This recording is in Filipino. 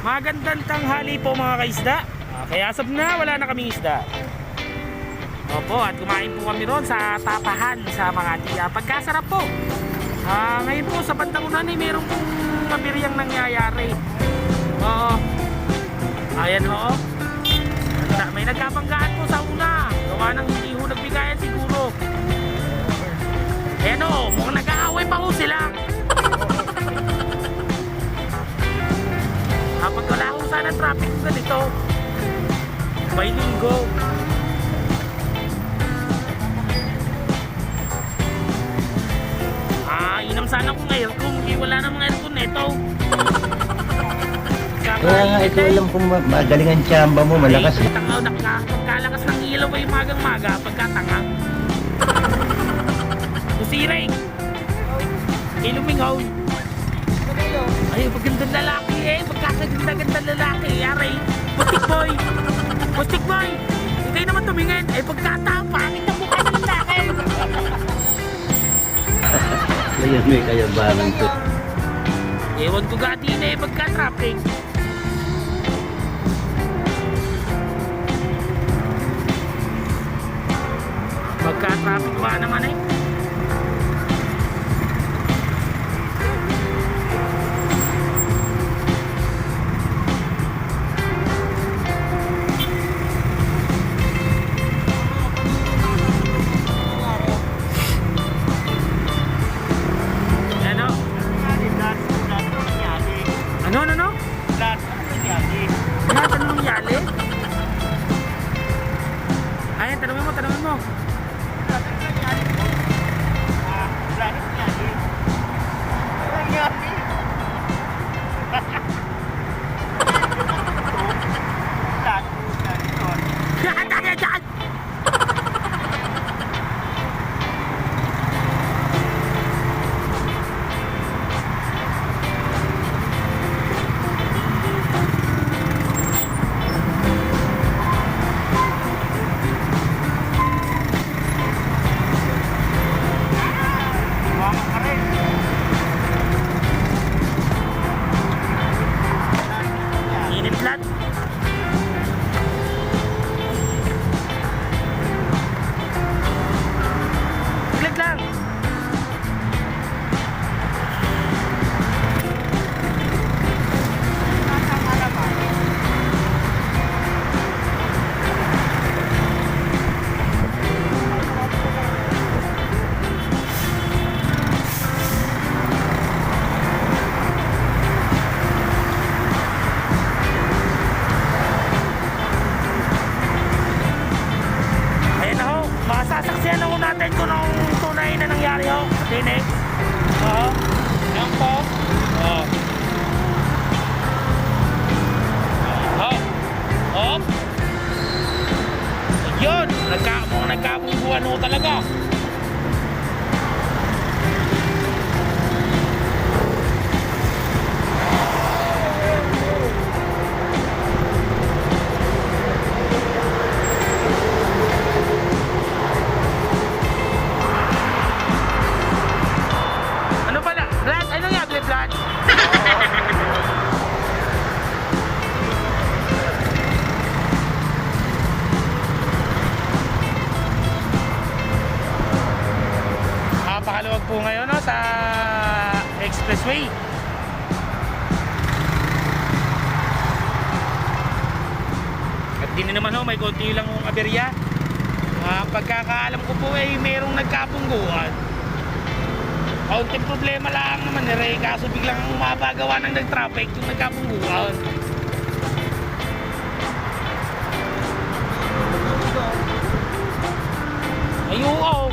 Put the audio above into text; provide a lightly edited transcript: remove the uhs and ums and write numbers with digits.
Magandang tanghali po mga kaisda. Kaya asap na wala na kaming isda. Opo, at kumain po kami ron sa tapahan sa mga tiya. Pagkasarap po. Ngayon po sa bandang unan mayroong pong mabiryang nangyayari. Oo. Ayan ho. May nagkabanggaan po sa una. Gawa ng hindi ho nagbigayan siguro. Ayan ho, mukhang nag-aaway pa ho sila. Kapag wala ho sana traffic ganito by linggo. Inam sana kung aircon. Hindi wala namang aircon nito. Kaya nga ito alam kung magaling ang tsamba mo, malakas eh. Tangaw, pagkalakas ng ilaw ay magang-maga, pagkatanga. Kusiring. Ilumingaw. Ay, magandang lalaki eh. Pagkakaganda-ganda lalaki. Yari. Pustik boy. Pustik boy. Hindi naman tumingin. Ay, pagkatapangit ang mukha ng lalaki. Ayan, may kayabangan to. Ewan ko gati na eh, pagka-traffic. Pagka-traffic ba naman eh. Ano? Ano, tanong mo yali? Ayan, tanongin mo. Iniplat. Saglit lang. Masasaksiyan ako natin kung anong tunay na nangyari ho. Dinig. Oo. Yan po. Oo. Oo. Yun. Nagkabungbuhan ho talaga. Napakaluwag po ngayon no, sa expressway. At din naman ho, may konti lang ng aberya. Pagkakaalam ko po ay mayroong nagkapungguan. Kaunting problema lang naman eh, kaso biglang mapagawa ng nag-traffic yung nagkapungguan. Ay oo.